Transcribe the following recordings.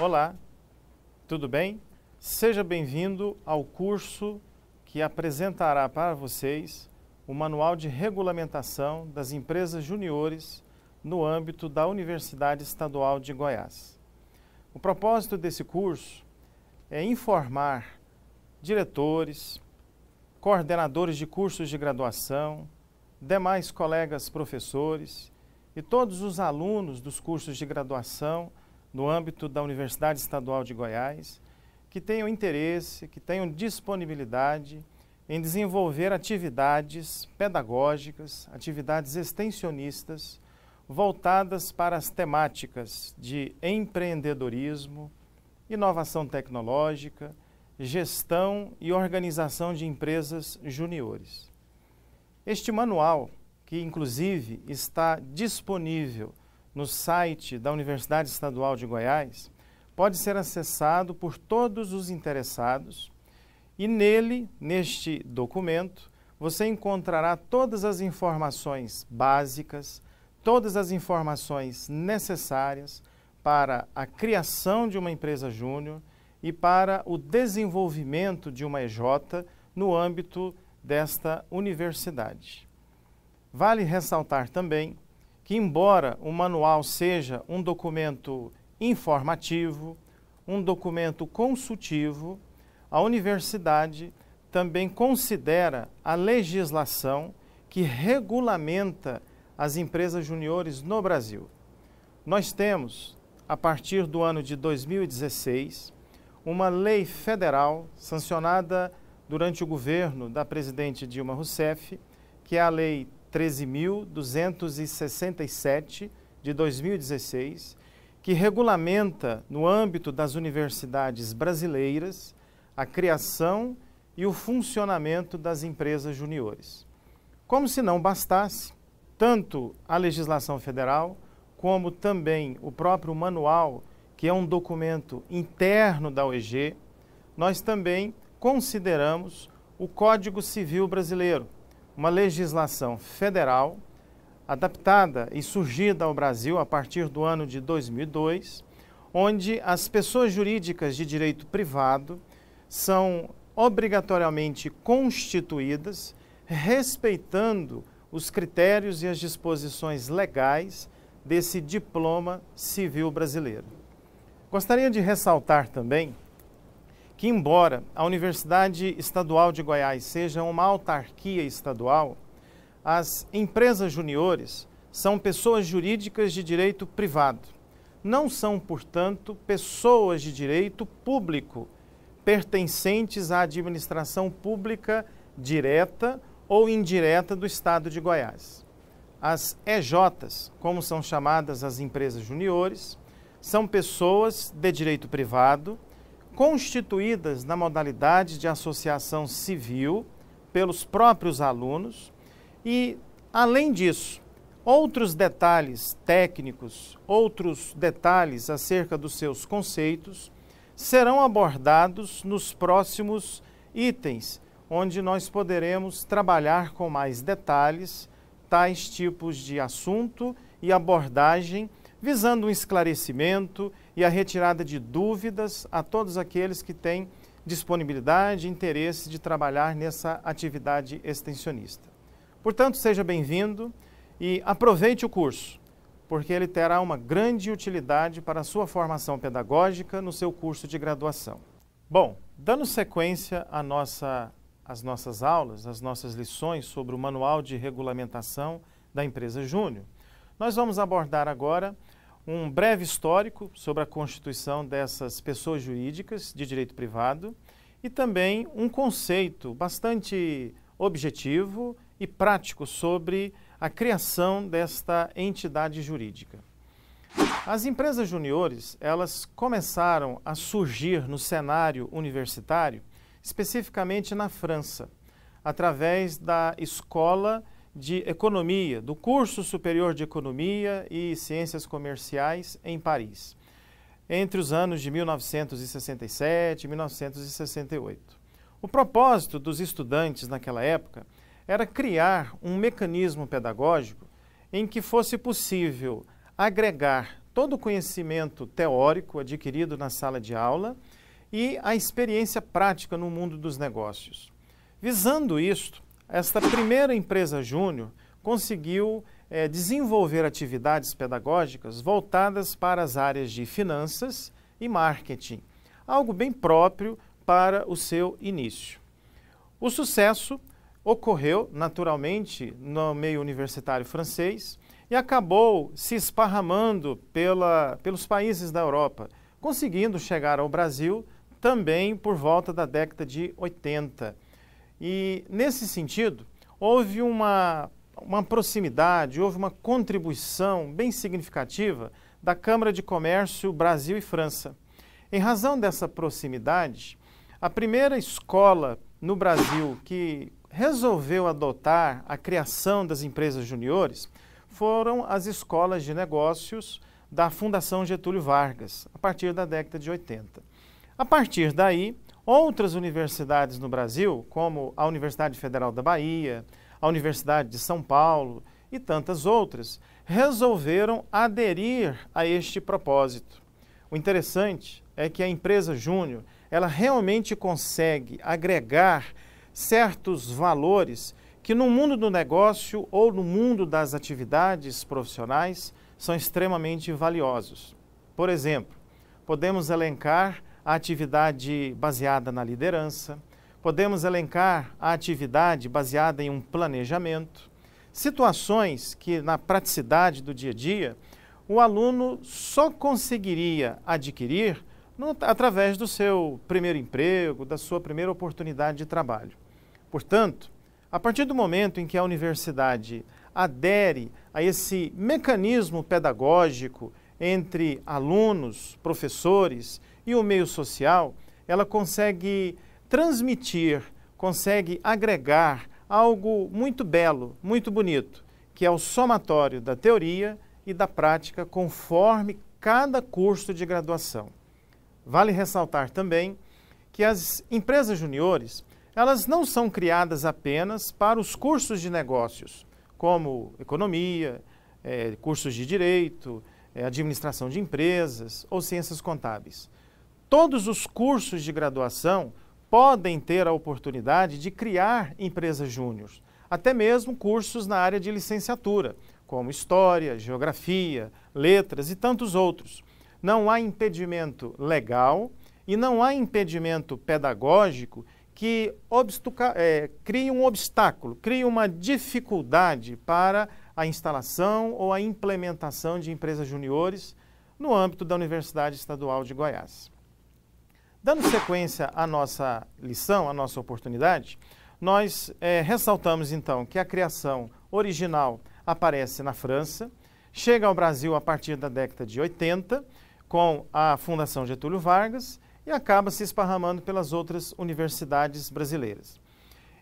Olá, tudo bem? Seja bem-vindo ao curso que apresentará para vocês o Manual de Regulamentação das Empresas Juniores no âmbito da Universidade Estadual de Goiás. O propósito desse curso é informar diretores, coordenadores de cursos de graduação, demais colegas professores e todos os alunos dos cursos de graduação no âmbito da Universidade Estadual de Goiás que tenham interesse, que tenham disponibilidade em desenvolver atividades pedagógicas, atividades extensionistas voltadas para as temáticas de empreendedorismo, inovação tecnológica, gestão e organização de empresas juniores. Este manual, que inclusive está disponível no site da Universidade Estadual de Goiás, pode ser acessado por todos os interessados e nele, neste documento, você encontrará todas as informações básicas, todas as informações necessárias para a criação de uma empresa júnior e para o desenvolvimento de uma EJ no âmbito desta universidade. Vale ressaltar também que, embora o manual seja um documento informativo, um documento consultivo, a universidade também considera a legislação que regulamenta as empresas juniores no Brasil. Nós temos, a partir do ano de 2016, uma lei federal sancionada durante o governo da presidente Dilma Rousseff, que é a Lei 13.267 de 2016, que regulamenta, no âmbito das universidades brasileiras, a criação e o funcionamento das empresas juniores. Como se não bastasse, tanto a legislação federal, como também o próprio manual, que é um documento interno da UEG, nós também consideramos o Código Civil Brasileiro, uma legislação federal adaptada e surgida ao Brasil a partir do ano de 2002, onde as pessoas jurídicas de direito privado são obrigatoriamente constituídas, respeitando os critérios e as disposições legais desse diploma civil brasileiro. Gostaria de ressaltar também que, embora a Universidade Estadual de Goiás seja uma autarquia estadual, as empresas juniores são pessoas jurídicas de direito privado. Não são, portanto, pessoas de direito público, pertencentes à administração pública direta ou indireta do Estado de Goiás. As EJs, como são chamadas as empresas juniores, são pessoas de direito privado, constituídas na modalidade de associação civil pelos próprios alunos e, além disso, outros detalhes técnicos, outros detalhes acerca dos seus conceitos serão abordados nos próximos itens, onde nós poderemos trabalhar com mais detalhes tais tipos de assunto e abordagem, visando um esclarecimento e a retirada de dúvidas a todos aqueles que têm disponibilidade e interesse de trabalhar nessa atividade extensionista. Portanto, seja bem-vindo e aproveite o curso, porque ele terá uma grande utilidade para a sua formação pedagógica no seu curso de graduação. Bom, dando sequência às nossas aulas, às nossas lições sobre o Manual de Regulamentação da Empresa Júnior, nós vamos abordar agora um breve histórico sobre a constituição dessas pessoas jurídicas de direito privado e também um conceito bastante objetivo e prático sobre a criação desta entidade jurídica. As empresas juniores, elas começaram a surgir no cenário universitário, especificamente na França, através da Escola de Economia, do Curso Superior de Economia e Ciências Comerciais em Paris, entre os anos de 1967 e 1968. O propósito dos estudantes naquela época era criar um mecanismo pedagógico em que fosse possível agregar todo o conhecimento teórico adquirido na sala de aula e a experiência prática no mundo dos negócios. Visando isto, esta primeira empresa júnior conseguiu desenvolver atividades pedagógicas voltadas para as áreas de finanças e marketing, algo bem próprio para o seu início. O sucesso ocorreu naturalmente no meio universitário francês e acabou se esparramando pelos países da Europa, conseguindo chegar ao Brasil também por volta da década de 80. E, nesse sentido, houve uma proximidade, houve uma contribuição bem significativa da Câmara de Comércio Brasil e França. Em razão dessa proximidade, a primeira escola no Brasil que resolveu adotar a criação das empresas juniores foram as escolas de negócios da Fundação Getúlio Vargas, a partir da década de 80. A partir daí, outras universidades no Brasil, como a Universidade Federal da Bahia, a Universidade de São Paulo e tantas outras, resolveram aderir a este propósito. O interessante é que a empresa júnior, ela realmente consegue agregar certos valores que no mundo do negócio ou no mundo das atividades profissionais são extremamente valiosos. Por exemplo, podemos elencar a atividade baseada na liderança, podemos elencar a atividade baseada em um planejamento, situações que na praticidade do dia a dia o aluno só conseguiria adquirir através do seu primeiro emprego, da sua primeira oportunidade de trabalho. Portanto, a partir do momento em que a universidade adere a esse mecanismo pedagógico entre alunos, professores e o meio social, ela consegue transmitir, consegue agregar algo muito belo, muito bonito, que é o somatório da teoria e da prática conforme cada curso de graduação. Vale ressaltar também que as empresas juniores, elas não são criadas apenas para os cursos de negócios, como economia, cursos de direito, administração de empresas ou ciências contábeis. Todos os cursos de graduação podem ter a oportunidade de criar empresas júniores, até mesmo cursos na área de licenciatura, como História, Geografia, Letras e tantos outros. Não há impedimento legal e não há impedimento pedagógico que crie um obstáculo, crie uma dificuldade para a instalação ou a implementação de empresas juniores no âmbito da Universidade Estadual de Goiás. Dando sequência à nossa lição, à nossa oportunidade, nós ressaltamos então que a criação original aparece na França, chega ao Brasil a partir da década de 80, com a Fundação Getúlio Vargas, e acaba se esparramando pelas outras universidades brasileiras.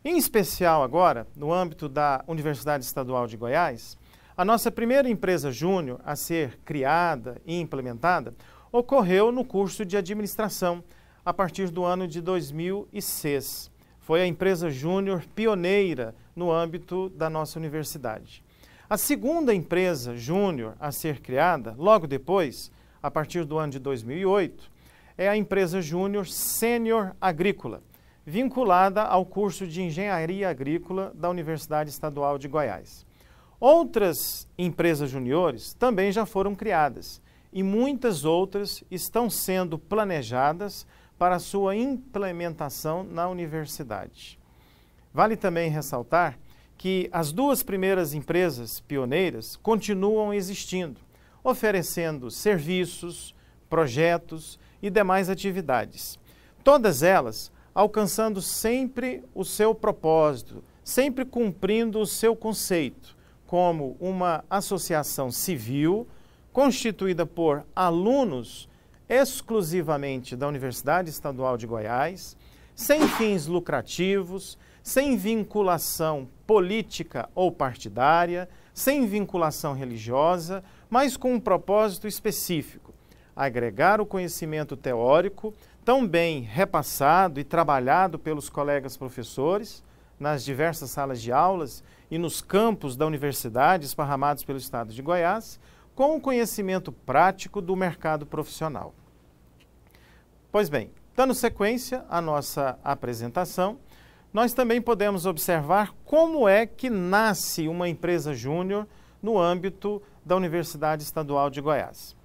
Em especial agora, no âmbito da Universidade Estadual de Goiás, a nossa primeira empresa júnior a ser criada e implementada ocorreu no curso de administração, a partir do ano de 2006. Foi a empresa júnior pioneira no âmbito da nossa universidade. A segunda empresa júnior a ser criada, logo depois, a partir do ano de 2008, é a empresa júnior sênior agrícola, vinculada ao curso de engenharia agrícola da Universidade Estadual de Goiás. Outras empresas juniores também já foram criadas e muitas outras estão sendo planejadas para a sua implementação na universidade. Vale também ressaltar que as duas primeiras empresas pioneiras continuam existindo, oferecendo serviços, projetos e demais atividades. Todas elas alcançando sempre o seu propósito, sempre cumprindo o seu conceito, como uma associação civil constituída por alunos exclusivamente da Universidade Estadual de Goiás, sem fins lucrativos, sem vinculação política ou partidária, sem vinculação religiosa, mas com um propósito específico: agregar o conhecimento teórico, tão bem repassado e trabalhado pelos colegas professores, nas diversas salas de aulas e nos campos da universidade esparramados pelo estado de Goiás, com o conhecimento prático do mercado profissional. Pois bem, dando sequência à nossa apresentação, nós também podemos observar como é que nasce uma empresa júnior no âmbito da Universidade Estadual de Goiás.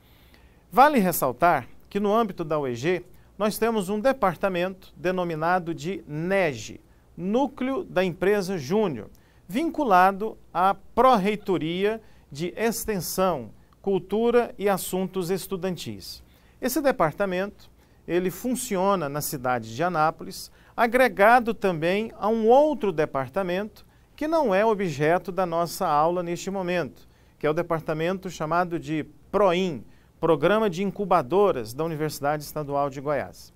Vale ressaltar que no âmbito da UEG, nós temos um departamento denominado de NEG, Núcleo da Empresa Júnior, vinculado à Pró-Reitoria de Extensão, Cultura e Assuntos Estudantis. Esse departamento, ele funciona na cidade de Anápolis, agregado também a um outro departamento que não é objeto da nossa aula neste momento, que é o departamento chamado de PROIN, Programa de Incubadoras da Universidade Estadual de Goiás.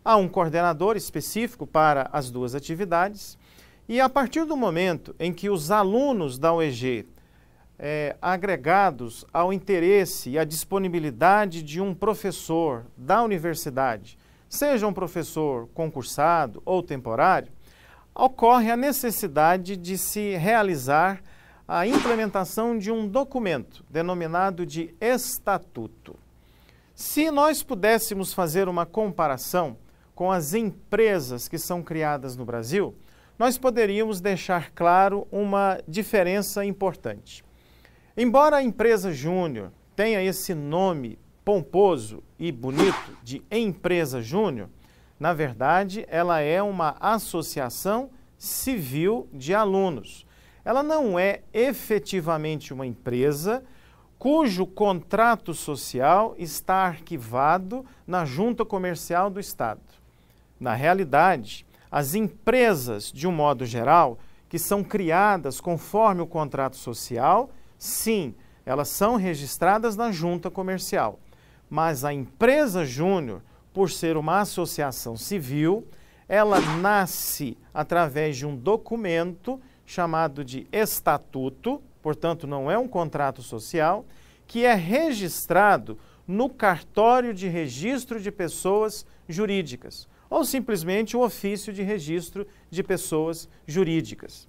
Há um coordenador específico para as duas atividades e a partir do momento em que os alunos da UEG, agregados ao interesse e à disponibilidade de um professor da universidade, seja um professor concursado ou temporário, ocorre a necessidade de se realizar a implementação de um documento denominado de estatuto. Se nós pudéssemos fazer uma comparação com as empresas que são criadas no Brasil, nós poderíamos deixar claro uma diferença importante. Embora a empresa júnior tenha esse nome pomposo e bonito de empresa júnior, na verdade, ela é uma associação civil de alunos. Ela não é efetivamente uma empresa cujo contrato social está arquivado na Junta Comercial do Estado. Na realidade, as empresas, de um modo geral, que são criadas conforme o contrato social, sim, elas são registradas na Junta Comercial. Mas a empresa júnior, por ser uma associação civil, ela nasce através de um documento chamado de estatuto, portanto não é um contrato social, que é registrado no cartório de registro de pessoas jurídicas, ou simplesmente o ofício de registro de pessoas jurídicas.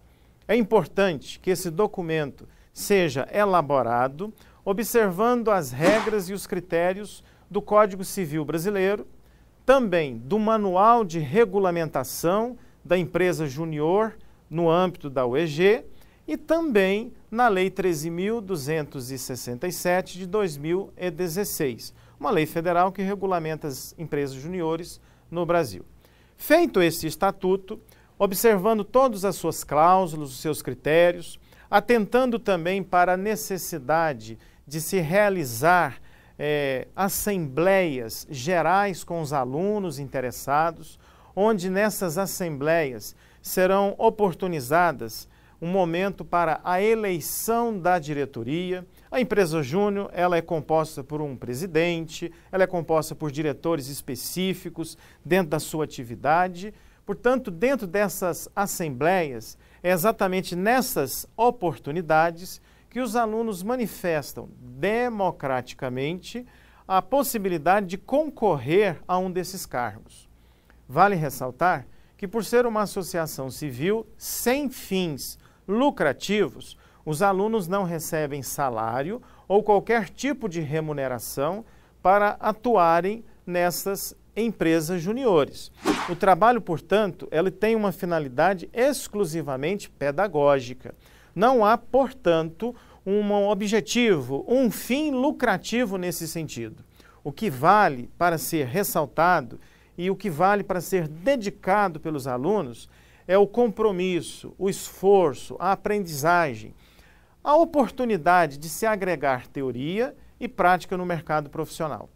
É importante que esse documento seja elaborado observando as regras e os critérios do Código Civil Brasileiro, também do Manual de Regulamentação da Empresa Júnior no âmbito da UEG e também na Lei 13.267 de 2016, uma lei federal que regulamenta as empresas juniores no Brasil. Feito esse estatuto, observando todas as suas cláusulas, os seus critérios, atentando também para a necessidade de se realizar assembleias gerais com os alunos interessados, onde nessas assembleias serão oportunizadas um momento para a eleição da diretoria. A empresa júnior, ela é composta por um presidente, ela é composta por diretores específicos dentro da sua atividade. Portanto, dentro dessas assembleias, é exatamente nessas oportunidades que os alunos manifestam democraticamente a possibilidade de concorrer a um desses cargos. Vale ressaltar que, por ser uma associação civil sem fins lucrativos, os alunos não recebem salário ou qualquer tipo de remuneração para atuarem nessas empresas juniores. O trabalho, portanto, ele tem uma finalidade exclusivamente pedagógica. Não há, portanto, um objetivo, um fim lucrativo nesse sentido. O que vale para ser ressaltado e o que vale para ser dedicado pelos alunos é o compromisso, o esforço, a aprendizagem, a oportunidade de se agregar teoria e prática no mercado profissional.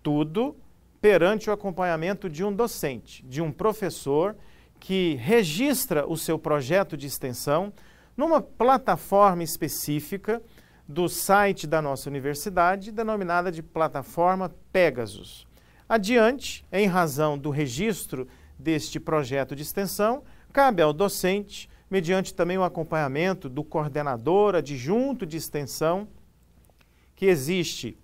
Tudo perante o acompanhamento de um docente, de um professor que registra o seu projeto de extensão numa plataforma específica do site da nossa universidade, denominada de plataforma Pegasus. Adiante, em razão do registro deste projeto de extensão, cabe ao docente, mediante também o acompanhamento do coordenador adjunto de extensão, que existe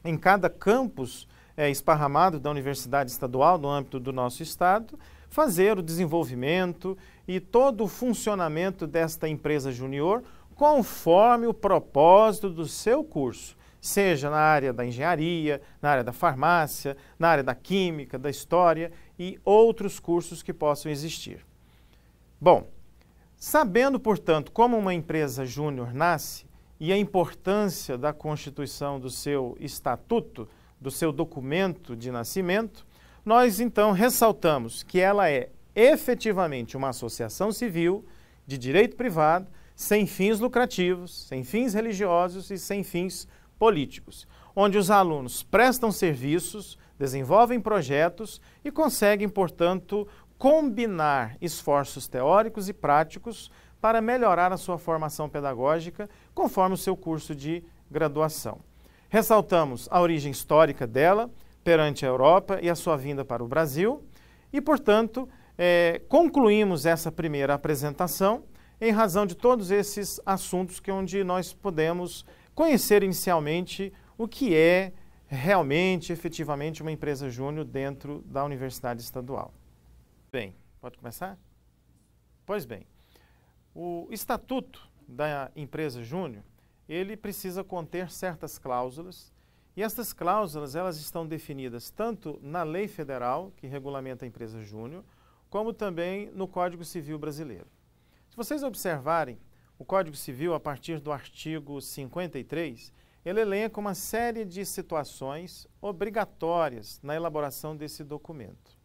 em cada campus esparramado da Universidade Estadual, no âmbito do nosso estado, fazer o desenvolvimento e todo o funcionamento desta empresa júnior conforme o propósito do seu curso, seja na área da engenharia, na área da farmácia, na área da química, da história e outros cursos que possam existir. Bom, sabendo, portanto, como uma empresa júnior nasce e a importância da constituição do seu estatuto, do seu documento de nascimento, nós então ressaltamos que ela é efetivamente uma associação civil de direito privado, sem fins lucrativos, sem fins religiosos e sem fins políticos, onde os alunos prestam serviços, desenvolvem projetos e conseguem, portanto, combinar esforços teóricos e práticos para melhorar a sua formação pedagógica conforme o seu curso de graduação. Ressaltamos a origem histórica dela perante a Europa e a sua vinda para o Brasil e, portanto, concluímos essa primeira apresentação em razão de todos esses assuntos onde nós podemos conhecer inicialmente o que é realmente, efetivamente, uma empresa júnior dentro da Universidade Estadual. Bem, pode começar? Pois bem, o estatuto da empresa júnior, ele precisa conter certas cláusulas, e estas cláusulas elas estão definidas tanto na lei federal, que regulamenta a empresa júnior, como também no Código Civil Brasileiro. Se vocês observarem o Código Civil, a partir do artigo 53, ele elenca uma série de situações obrigatórias na elaboração desse documento.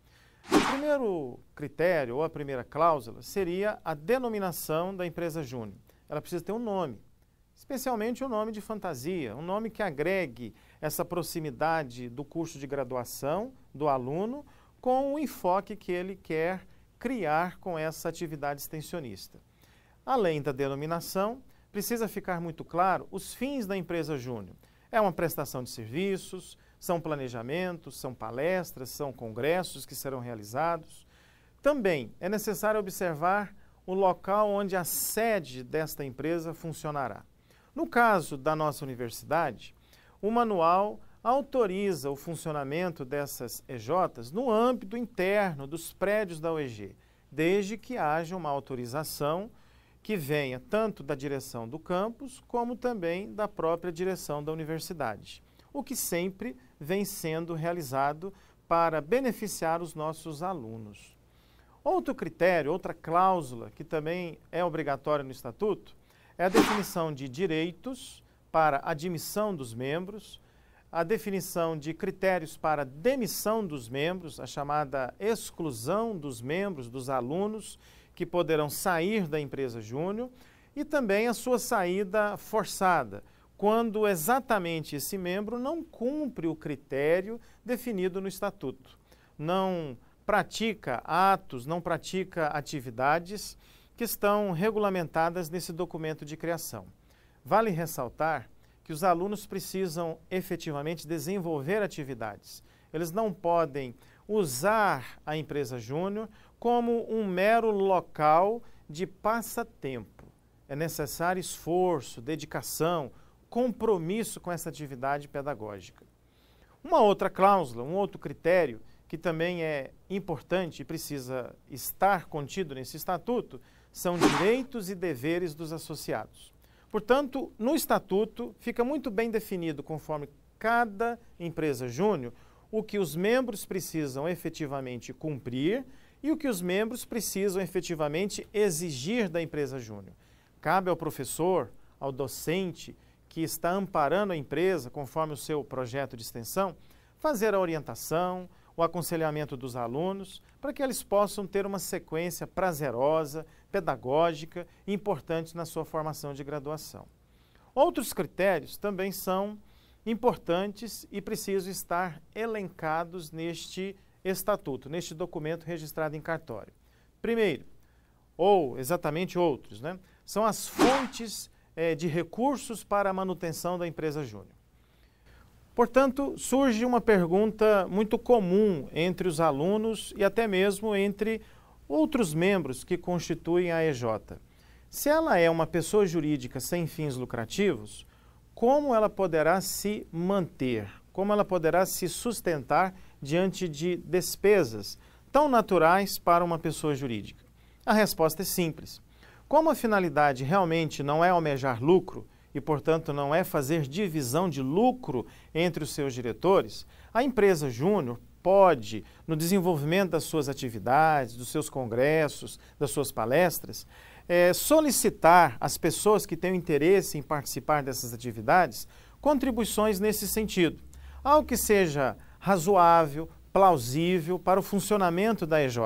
O primeiro critério, ou a primeira cláusula, seria a denominação da empresa júnior. Ela precisa ter um nome, especialmente um nome de fantasia, um nome que agregue essa proximidade do curso de graduação do aluno com o enfoque que ele quer criar com essa atividade extensionista. Além da denominação, precisa ficar muito claro os fins da empresa júnior. É uma prestação de serviços, são planejamentos, são palestras, são congressos que serão realizados. Também é necessário observar o local onde a sede desta empresa funcionará. No caso da nossa universidade, o manual autoriza o funcionamento dessas EJs no âmbito interno dos prédios da UEG, desde que haja uma autorização que venha tanto da direção do campus, como também da própria direção da universidade, o que sempre vem sendo realizado para beneficiar os nossos alunos. Outro critério, outra cláusula que também é obrigatória no Estatuto, é a definição de direitos para admissão dos membros, a definição de critérios para demissão dos membros, a chamada exclusão dos membros, dos alunos, que poderão sair da empresa júnior, e também a sua saída forçada, quando exatamente esse membro não cumpre o critério definido no Estatuto, não pratica atos, não pratica atividades que estão regulamentadas nesse documento de criação. Vale ressaltar que os alunos precisam efetivamente desenvolver atividades. Eles não podem usar a empresa júnior como um mero local de passatempo. É necessário esforço, dedicação, compromisso com essa atividade pedagógica. Uma outra cláusula, um outro critério que também é importante e precisa estar contido nesse estatuto são direitos e deveres dos associados. Portanto, no estatuto fica muito bem definido, conforme cada empresa júnior, o que os membros precisam efetivamente cumprir e o que os membros precisam efetivamente exigir da empresa júnior. Cabe ao professor, ao docente que está amparando a empresa, conforme o seu projeto de extensão, fazer a orientação, o aconselhamento dos alunos, para que eles possam ter uma sequência prazerosa, pedagógica e importante na sua formação de graduação. Outros critérios também são importantes e precisam estar elencados neste estatuto, neste documento registrado em cartório. Primeiro, ou exatamente outros, são as fontes de recursos para a manutenção da empresa júnior. Portanto, surge uma pergunta muito comum entre os alunos e até mesmo entre outros membros que constituem a EJ. Se ela é uma pessoa jurídica sem fins lucrativos, como ela poderá se manter? Como ela poderá se sustentar diante de despesas tão naturais para uma pessoa jurídica? A resposta é simples. Como a finalidade realmente não é almejar lucro, e, portanto, não é fazer divisão de lucro entre os seus diretores, a empresa júnior pode, no desenvolvimento das suas atividades, dos seus congressos, das suas palestras, solicitar às pessoas que têm interesse em participar dessas atividades contribuições nesse sentido, algo que seja razoável, plausível para o funcionamento da EJ.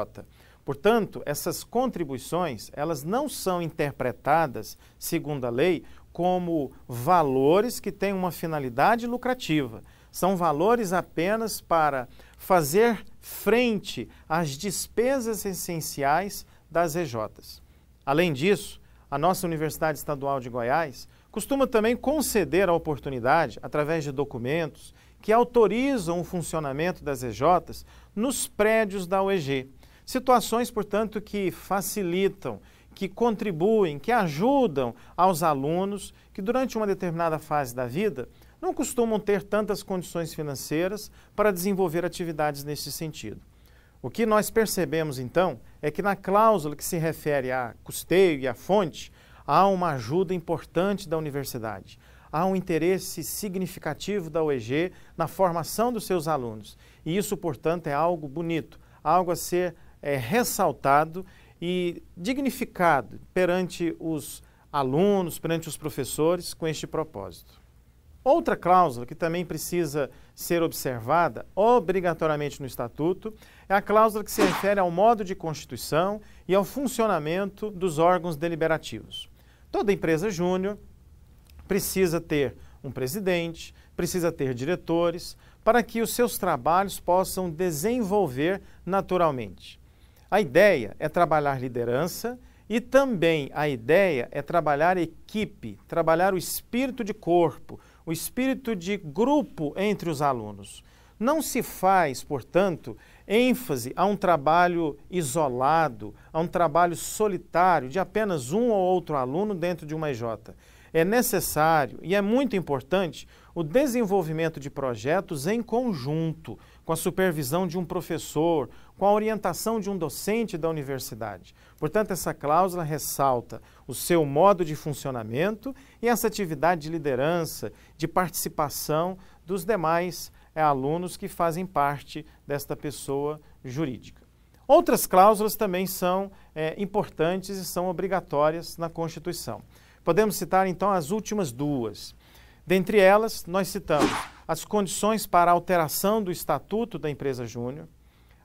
Portanto, essas contribuições, elas não são interpretadas, segundo a lei, como valores que têm uma finalidade lucrativa. São valores apenas para fazer frente às despesas essenciais das EJs. Além disso, a nossa Universidade Estadual de Goiás costuma também conceder a oportunidade, através de documentos, que autorizam o funcionamento das EJs nos prédios da UEG. Situações, portanto, que facilitam, que contribuem, que ajudam aos alunos que durante uma determinada fase da vida não costumam ter tantas condições financeiras para desenvolver atividades nesse sentido. O que nós percebemos, então, é que na cláusula que se refere a custeio e a fonte, há uma ajuda importante da universidade. Há um interesse significativo da UEG na formação dos seus alunos. E isso, portanto, é algo bonito, algo a ser ressaltado e dignificado perante os alunos, perante os professores, com este propósito. Outra cláusula que também precisa ser observada obrigatoriamente no Estatuto é a cláusula que se refere ao modo de constituição e ao funcionamento dos órgãos deliberativos. Toda empresa júnior precisa ter um presidente, precisa ter diretores, para que os seus trabalhos possam desenvolver naturalmente. A ideia é trabalhar liderança e também a ideia é trabalhar equipe, trabalhar o espírito de corpo, o espírito de grupo entre os alunos. Não se faz, portanto, ênfase a um trabalho isolado, a um trabalho solitário de apenas um ou outro aluno dentro de uma EJ. É necessário e é muito importante o desenvolvimento de projetos em conjunto, com a supervisão de um professor, com a orientação de um docente da universidade. Portanto, essa cláusula ressalta o seu modo de funcionamento e essa atividade de liderança, de participação dos demais alunos que fazem parte desta pessoa jurídica. Outras cláusulas também são importantes e são obrigatórias na Constituição. Podemos citar, então, as últimas duas. Dentre elas, nós citamos as condições para a alteração do estatuto da empresa júnior.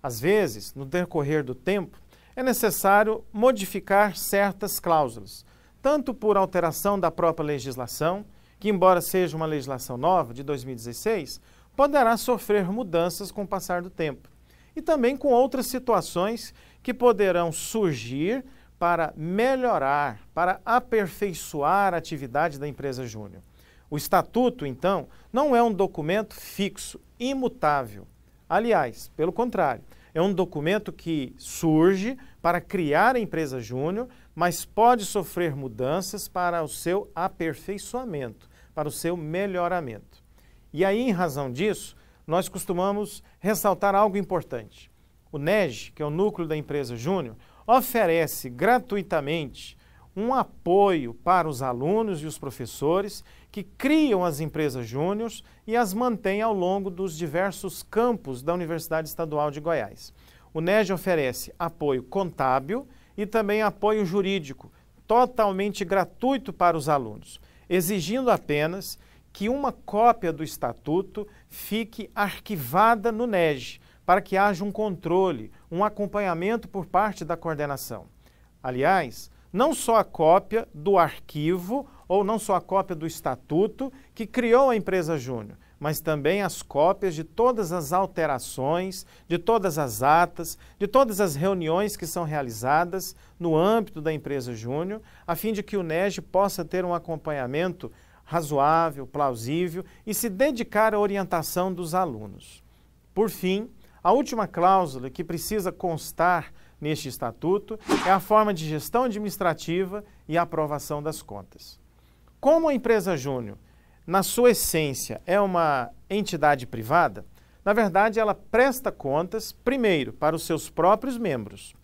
Às vezes, no decorrer do tempo, é necessário modificar certas cláusulas, tanto por alteração da própria legislação, que embora seja uma legislação nova, de 2016, poderá sofrer mudanças com o passar do tempo. E também com outras situações que poderão surgir para melhorar, para aperfeiçoar a atividade da empresa júnior. O estatuto, então, não é um documento fixo, imutável. Aliás, pelo contrário, é um documento que surge para criar a empresa júnior, mas pode sofrer mudanças para o seu aperfeiçoamento, para o seu melhoramento. E aí, em razão disso, nós costumamos ressaltar algo importante. O NEG, que é o núcleo da empresa júnior, oferece gratuitamente um apoio para os alunos e os professores que criam as empresas júniores e as mantêm ao longo dos diversos campos da Universidade Estadual de Goiás. O NEG oferece apoio contábil e também apoio jurídico, totalmente gratuito para os alunos, exigindo apenas que uma cópia do estatuto fique arquivada no NEG, para que haja um controle, um acompanhamento por parte da coordenação. Aliás, não só a cópia do arquivo ou não só a cópia do estatuto que criou a empresa júnior, mas também as cópias de todas as alterações, de todas as atas, de todas as reuniões que são realizadas no âmbito da empresa júnior, a fim de que o NEG possa ter um acompanhamento razoável, plausível e se dedicar à orientação dos alunos. Por fim, a última cláusula que precisa constar neste estatuto é a forma de gestão administrativa e aprovação das contas. Como a empresa júnior, na sua essência, é uma entidade privada, na verdade ela presta contas, primeiro, para os seus próprios membros.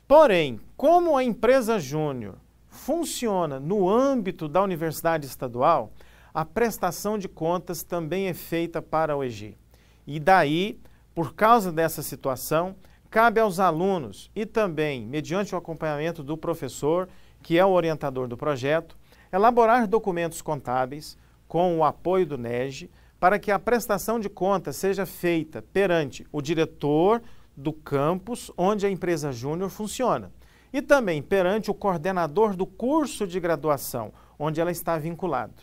Porém, como a empresa júnior funciona no âmbito da Universidade Estadual, a prestação de contas também é feita para a UEG. E daí, por causa dessa situação, cabe aos alunos e também, mediante o acompanhamento do professor, que é o orientador do projeto, elaborar documentos contábeis com o apoio do NEG para que a prestação de contas seja feita perante o diretor do campus onde a empresa júnior funciona e também perante o coordenador do curso de graduação onde ela está vinculada.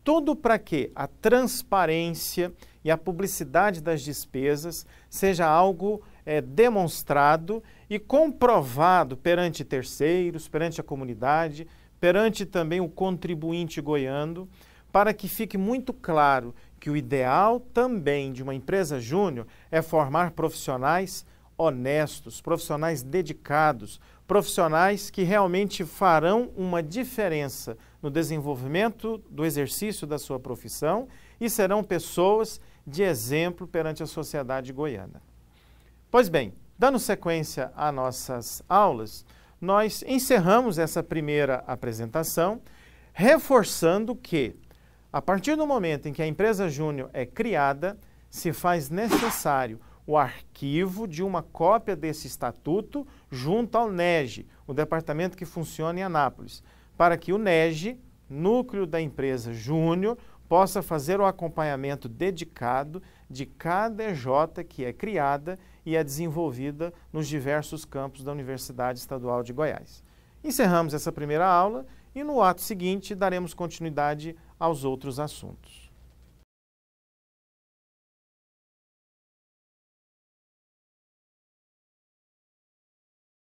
Tudo para que a transparência e a publicidade das despesas seja algo demonstrado e comprovado perante terceiros, perante a comunidade, perante também o contribuinte goiano, para que fique muito claro que o ideal também de uma empresa júnior é formar profissionais honestos, profissionais dedicados, profissionais que realmente farão uma diferença no desenvolvimento do exercício da sua profissão e serão pessoas de exemplo perante a sociedade goiana. Pois bem, dando sequência às nossas aulas, nós encerramos essa primeira apresentação, reforçando que, a partir do momento em que a empresa júnior é criada, se faz necessário o arquivo de uma cópia desse estatuto junto ao NEG, o departamento que funciona em Anápolis, para que o NEG, núcleo da empresa júnior, possa fazer o acompanhamento dedicado de cada EJ que é criada e é desenvolvida nos diversos campos da Universidade Estadual de Goiás. Encerramos essa primeira aula e no ato seguinte daremos continuidade aos outros assuntos.